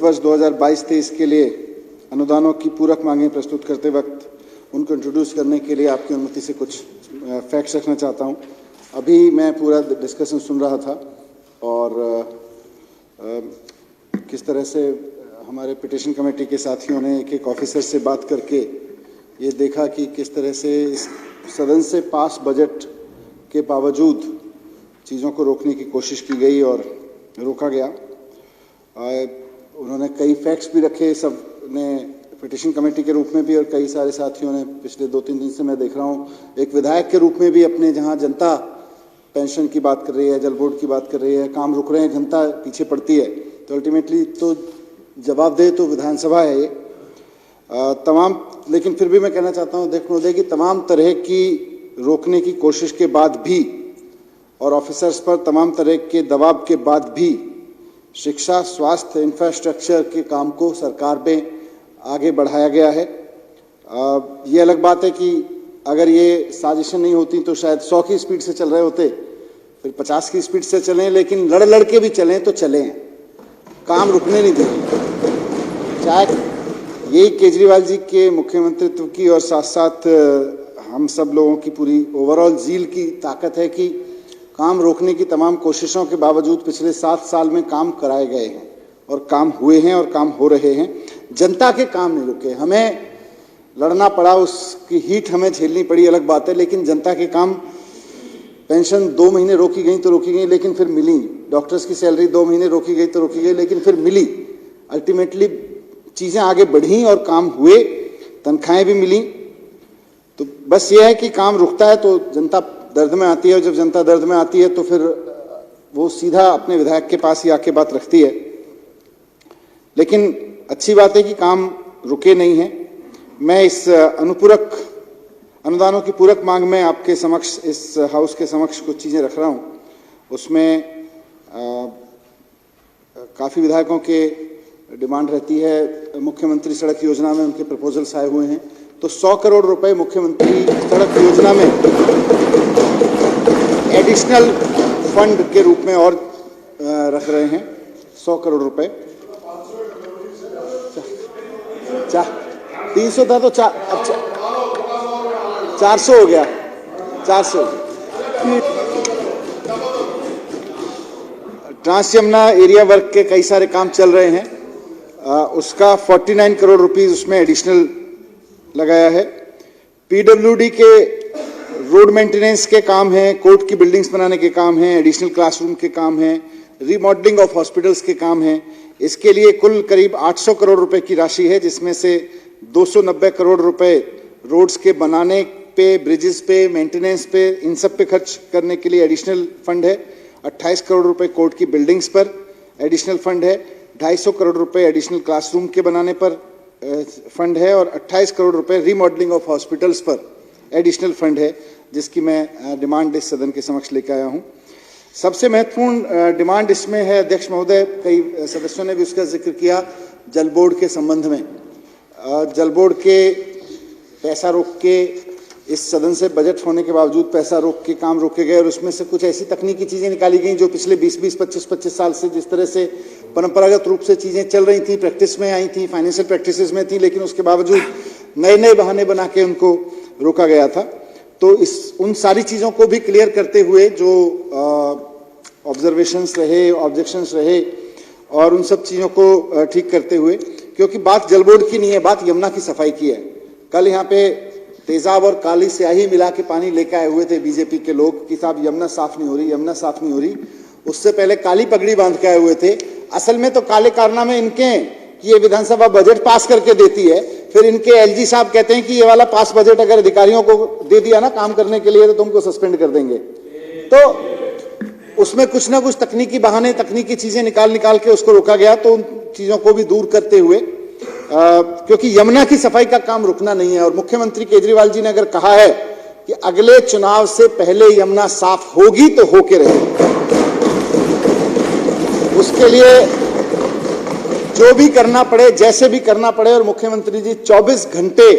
वर्ष 2022-23 के लिए अनुदानों की पूरक मांगें प्रस्तुत करते वक्त उनको इंट्रोड्यूस करने के लिए आपकी अनुमति से कुछ फैक्ट्स रखना चाहता हूं। अभी मैं पूरा डिस्कशन सुन रहा था और किस तरह से हमारे पिटिशन कमेटी के साथियों ने एक ऑफिसर से बात करके ये देखा कि किस तरह से इस सदन से पास बजट के बावजूद चीज़ों को रोकने की कोशिश की गई और रोका गया। उन्होंने कई फैक्ट्स भी रखे, सब ने पिटिशन कमेटी के रूप में भी और कई सारे साथियों ने पिछले 2-3 दिन से मैं देख रहा हूँ एक विधायक के रूप में भी अपने, जहाँ जनता पेंशन की बात कर रही है, जल बोर्ड की बात कर रही है, काम रुक रहे हैं, जनता पीछे पड़ती है, तो अल्टीमेटली तो जवाबदेह तो विधानसभा है ये तमाम। लेकिन फिर भी मैं कहना चाहता हूँ देखने कि तमाम तरह की रोकने की कोशिश के बाद भी और ऑफिसर्स पर तमाम तरह के दबाव के बाद भी शिक्षा, स्वास्थ्य, इंफ्रास्ट्रक्चर के काम को सरकार में आगे बढ़ाया गया है। ये अलग बात है कि अगर ये साजिशें नहीं होती तो शायद 100 की स्पीड से चल रहे होते, फिर 50 की स्पीड से चलें, लेकिन लड़ के भी चलें तो चलें, काम रुकने नहीं देंगे। चाहे यही केजरीवाल जी के मुख्यमंत्रित्व की और साथ साथ हम सब लोगों की पूरी ओवरऑल जील की ताकत है कि काम रोकने की तमाम कोशिशों के बावजूद पिछले 7 साल में काम कराए गए हैं और काम हुए हैं और काम हो रहे हैं। जनता के काम नहीं रुके, हमें लड़ना पड़ा, उसकी हीट हमें झेलनी पड़ी, अलग बात है, लेकिन जनता के काम, पेंशन 2 महीने रोकी गई तो रोकी गई लेकिन फिर मिली, डॉक्टर्स की सैलरी 2 महीने रोकी गई तो रोकी गई लेकिन फिर मिली, अल्टीमेटली चीज़ें आगे बढ़ी और काम हुए, तनख्वाहें भी मिली। तो बस ये है कि काम रुकता है तो जनता दर्द में आती है और जब जनता दर्द में आती है तो फिर वो सीधा अपने विधायक के पास ही आके बात रखती है। लेकिन अच्छी बात है कि काम रुके नहीं हैं। मैं इस अनुदानों की पूरक मांग में आपके समक्ष, इस हाउस के समक्ष कुछ चीज़ें रख रहा हूँ। उसमें काफ़ी विधायकों के डिमांड रहती है। मुख्यमंत्री सड़क योजना में उनके प्रपोजल्स आए हुए हैं, तो 100 करोड़ रुपए मुख्यमंत्री सड़क योजना में एडिशनल फंड के रूप में और रख रहे हैं 100 करोड़ रुपए। 300 था तो 400 हो गया, 400। ट्रांस यमुना एरिया वर्क के कई सारे काम चल रहे हैं, उसका 49 करोड़ रुपीस उसमें एडिशनल लगाया है। पीडब्ल्यूडी के रोड मेंटेनेंस के काम हैं, कोर्ट की बिल्डिंग्स बनाने के काम हैं, एडिशनल क्लासरूम के काम हैं, रीमॉडलिंग ऑफ हॉस्पिटल्स के काम हैं। इसके लिए कुल करीब 800 करोड़ रुपए की राशि है, जिसमें से 290 करोड़ रुपए रोड्स के बनाने पे, ब्रिजेस पे, मेंटेनेंस पे, इन सब पे खर्च करने के लिए एडिशनल फंड है। 28 करोड़ रुपए कोर्ट की बिल्डिंग्स पर एडिशनल फंड है। 250 करोड़ रुपए एडिशनल क्लासरूम के बनाने पर फंड है और 28 करोड़ रुपए रीमॉडलिंग ऑफ हॉस्पिटल्स पर एडिशनल फंड है, जिसकी मैं डिमांड इस सदन के समक्ष लेकर आया हूं। सबसे महत्वपूर्ण डिमांड इसमें है, अध्यक्ष महोदय, कई सदस्यों ने भी उसका जिक्र किया, जल बोर्ड के संबंध में। जल बोर्ड के पैसा रोक के, इस सदन से बजट होने के बावजूद पैसा रोक के काम रोके गए और उसमें से कुछ ऐसी तकनीकी चीज़ें निकाली गई जो पिछले 20-20, 25-25 साल से जिस तरह से परंपरागत रूप से चीज़ें चल रही थी, प्रैक्टिस में आई थी, फाइनेंशियल प्रैक्टिसेस में थी, लेकिन उसके बावजूद नए बहाने बना के उनको रोका गया था। तो उन सारी चीज़ों को भी क्लियर करते हुए जो ऑब्जर्वेशंस रहे, ऑब्जेक्शंस रहे और उन सब चीज़ों को ठीक करते हुए, क्योंकि बात जल बोर्ड की नहीं है, बात यमुना की सफाई की है। कल यहाँ पे तेजाब और काली स्याही मिला के पानी लेकर आए हुए थे बीजेपी के लोग कि साहब यमुना साफ नहीं हो रही, यमुना साफ नहीं हो रही। उससे पहले काली पगड़ी बांध के आए हुए थे। असल में तो काले कारनामे इनके कि ये विधानसभा बजट पास करके देती है, फिर इनके एलजी साहब कहते हैं कि ये वाला पास बजट अगर अधिकारियों को दे दिया ना काम करने के लिए तो तुमको सस्पेंड कर देंगे। तो उसमें कुछ ना कुछ तकनीकी बहाने, तकनीकी चीजें निकाल के उसको रोका गया। तो उन चीजों को भी दूर करते हुए, क्योंकि यमुना की सफाई का काम रुकना नहीं है और मुख्यमंत्री केजरीवाल जी ने अगर कहा है कि अगले चुनाव से पहले यमुना साफ होगी तो होके रहेगी, उसके लिए जो भी करना पड़े, जैसे भी करना पड़े। और मुख्यमंत्री जी 24 घंटे,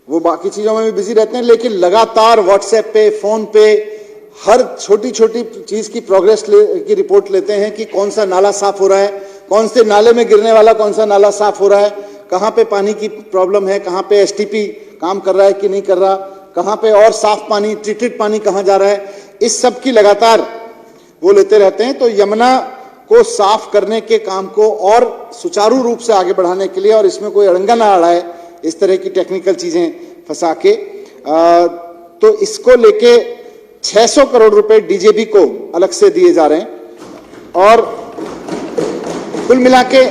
वो बाकी चीजों में भी बिजी रहते हैं, लेकिन लगातार व्हाट्सएप पे, फोन पे हर छोटी छोटी चीज की प्रोग्रेस की रिपोर्ट लेते हैं कि कौन सा नाला साफ हो रहा है, कौन से नाले में गिरने वाला कौन सा नाला साफ हो रहा है, कहाँ पे पानी की प्रॉब्लम है, कहाँ पे एसटीपी काम कर रहा है कि नहीं कर रहा, कहाँ पे और साफ पानी, ट्रीटेड पानी कहाँ जा रहा है, इस सब की लगातार वो लेते रहते हैं। तो यमुना को साफ करने के काम को और सुचारू रूप से आगे बढ़ाने के लिए, और इसमें कोई अड़ंगा ना अड़ाए इस तरह की टेक्निकल चीजें फंसा के, तो इसको लेके 600 करोड़ रुपए डीजेबी को अलग से दिए जा रहे हैं। और कुल मिला के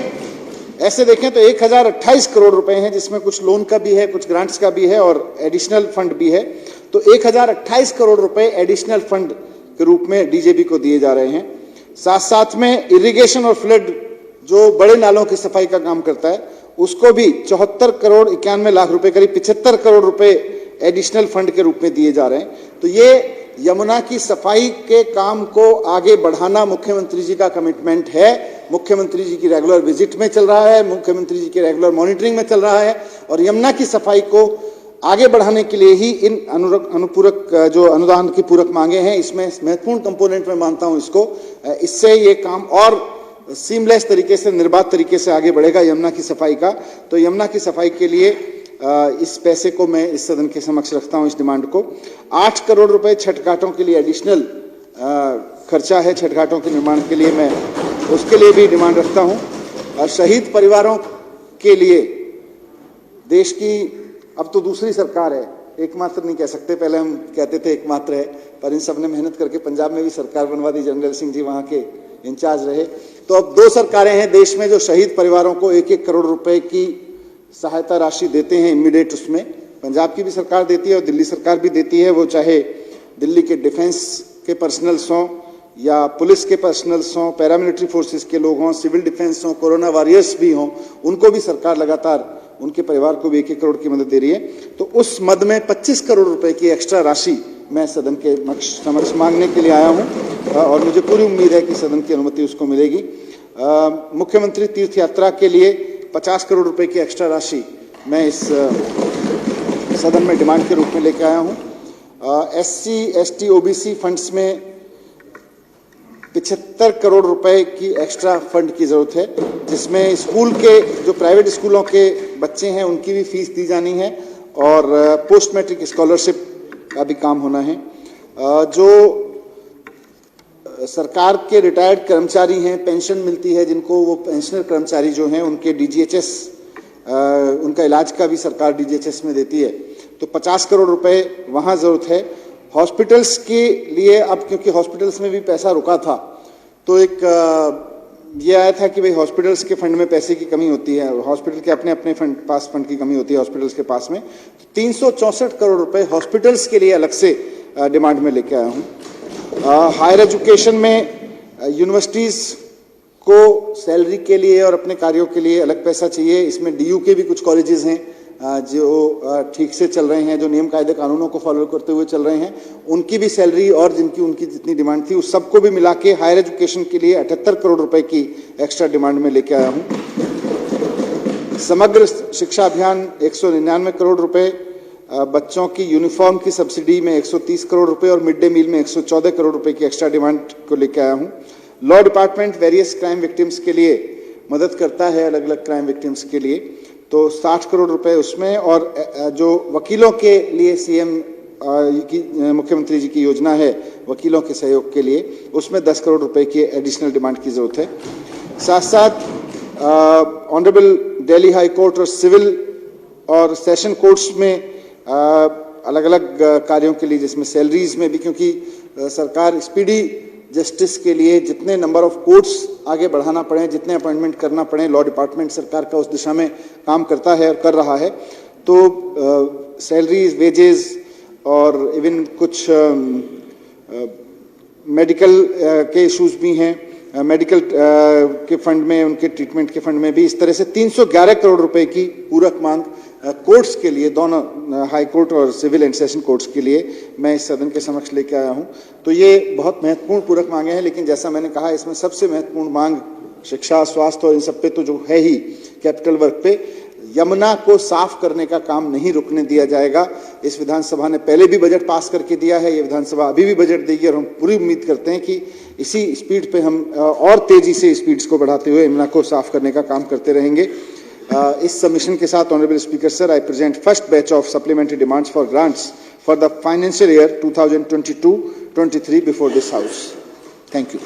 ऐसे देखें तो 1028 करोड़ रुपए हैं, जिसमें कुछ लोन का भी है, कुछ ग्रांट्स का भी है और एडिशनल फंड भी है। तो 1028 करोड़ रुपए एडिशनल फंड के रूप में डीजेबी को दिए जा रहे हैं। साथ साथ में इरिगेशन और फ्लड, जो बड़े नालों की सफाई का काम करता है, उसको भी 74 करोड़ 91 लाख रुपए, करीब 75 करोड़ रुपए एडिशनल फंड के रूप में दिए जा रहे हैं। तो ये यमुना की सफाई के काम को आगे बढ़ाना मुख्यमंत्री जी का कमिटमेंट है। मुख्यमंत्री जी की रेगुलर विजिट में चल रहा है, मुख्यमंत्री जी की रेगुलर मॉनिटरिंग में चल रहा है, और यमुना की सफाई को आगे बढ़ाने के लिए ही इन अनुपूरक जो अनुदान की पूरक मांगे हैं, इसमें महत्वपूर्ण कंपोनेंट में मानता हूं इसको। इससे ये काम और सीमलेस तरीके से, निर्बाध तरीके से आगे बढ़ेगा यमुना की सफाई का। तो यमुना की सफाई के लिए इस पैसे को मैं इस सदन के समक्ष रखता हूं, इस डिमांड को। 8 करोड़ रुपए छठ घाटों के लिए एडिशनल खर्चा है, छठ घाटों के निर्माण के लिए, मैं उसके लिए भी डिमांड रखता हूं। और शहीद परिवारों के लिए देश की अब तो दूसरी सरकार है, एकमात्र नहीं कह सकते, पहले हम कहते थे एकमात्र है, पर इन सब ने मेहनत करके पंजाब में भी सरकार बनवा दी, जनरल सिंह जी वहां के इंचार्ज रहे। तो अब 2 सरकारें हैं देश में जो शहीद परिवारों को 1-1 करोड़ रुपए की सहायता राशि देते हैं इमीडिएट। उसमें पंजाब की भी सरकार देती है और दिल्ली सरकार भी देती है, वो चाहे दिल्ली के डिफेंस के पर्सनल्स हों या पुलिस के पर्सनल्स हों, पैरामिलिट्री फोर्सेस के लोग हों, सिविल डिफेंस हों, कोरोना वॉरियर्स भी हों, उनको भी सरकार लगातार, उनके परिवार को भी 1-1 करोड़ की मदद दे रही है। तो उस मद में 25 करोड़ रुपए की एक्स्ट्रा राशि मैं सदन के समक्ष मांगने के लिए आया हूं, और मुझे पूरी उम्मीद है कि सदन की अनुमति उसको मिलेगी। मुख्यमंत्री तीर्थ यात्रा के लिए 50 करोड़ रुपए की एक्स्ट्रा राशि मैं इस सदन में डिमांड के रूप में लेकर आया हूं। SC, ST, OBC फंड्स में 75 करोड़ रुपए की एक्स्ट्रा फंड की जरूरत है, जिसमें स्कूल के, जो प्राइवेट स्कूलों के बच्चे हैं उनकी भी फीस दी जानी है, और पोस्ट मैट्रिक स्कॉलरशिप का भी काम होना है। जो सरकार के रिटायर्ड कर्मचारी हैं, पेंशन मिलती है जिनको, वो पेंशनर कर्मचारी जो हैं उनके DGHS, उनका इलाज का भी सरकार DGHS में देती है। तो 50 करोड़ रुपए वहां जरूरत है। हॉस्पिटल्स के लिए, अब क्योंकि हॉस्पिटल्स में भी पैसा रुका था, तो एक ये आया था कि भाई हॉस्पिटल्स के फंड में पैसे की कमी होती है, हॉस्पिटल के अपने अपने फंड की कमी होती है हॉस्पिटल्स के पास में। 364 करोड़ रुपए हॉस्पिटल्स के लिए अलग से डिमांड में लेके आया हूँ। हायर एजुकेशन में यूनिवर्सिटीज को सैलरी के लिए और अपने कार्यों के लिए अलग पैसा चाहिए। इसमें DU के भी कुछ कॉलेजेस हैं जो ठीक से चल रहे हैं, जो नियम कायदे कानूनों को फॉलो करते हुए चल रहे हैं, उनकी भी सैलरी और उनकी जितनी डिमांड थी उस सबको भी मिला के हायर एजुकेशन के लिए 78 करोड़ रुपए की एक्स्ट्रा डिमांड में लेके आया हूं। समग्र शिक्षा अभियान 199 करोड़ रुपए, बच्चों की यूनिफॉर्म की सब्सिडी में 130 करोड़ रुपए और मिड डे मील में 114 करोड़ रुपए की एक्स्ट्रा डिमांड को लेकर आया हूं। Law department various crime victims के लिए मदद करता है, अलग अलग क्राइम विक्टिम्स के लिए, तो 60 करोड़ रुपए उसमें। और जो वकीलों के लिए CM की, मुख्यमंत्री जी की योजना है वकीलों के सहयोग के लिए, उसमें 10 करोड़ रुपए की एडिशनल डिमांड की जरूरत है। साथ साथ ऑनरेबल दिल्ली हाई कोर्ट और सिविल और सेशन कोर्ट्स में अलग अलग कार्यों के लिए, जिसमें सैलरीज में भी, क्योंकि सरकार स्पीडी जस्टिस के लिए जितने नंबर ऑफ कोर्ट्स आगे बढ़ाना पड़े, जितने अपॉइंटमेंट करना पड़े, लॉ डिपार्टमेंट सरकार का उस दिशा में काम करता है और कर रहा है। तो सैलरीज, वेजेस और इवन कुछ मेडिकल के इश्यूज भी हैं, मेडिकल के फंड में, उनके ट्रीटमेंट के फंड में भी। इस तरह से 311 करोड़ रुपए की पूरक मांग कोर्ट्स के लिए, दोनों हाई कोर्ट और सिविल एंड सेशन कोर्ट्स के लिए मैं इस सदन के समक्ष लेके आया हूं। तो ये बहुत महत्वपूर्ण पूरक मांगे हैं, लेकिन जैसा मैंने कहा इसमें सबसे महत्वपूर्ण मांग शिक्षा, स्वास्थ्य और इन सब पे तो जो है ही कैपिटल वर्क पे, यमुना को साफ करने का काम नहीं रुकने दिया जाएगा। इस विधानसभा ने पहले भी बजट पास करके दिया है, ये विधानसभा अभी भी बजट देगी और हम पूरी उम्मीद करते हैं कि इसी स्पीड पे हम और तेजी से स्पीड्स को बढ़ाते हुए यमुना को साफ करने का काम करते रहेंगे। इस सबमिशन के साथ honourable speaker sir, I present first batch of supplementary demands for grants for the financial year 2022-23 before this house. Thank you.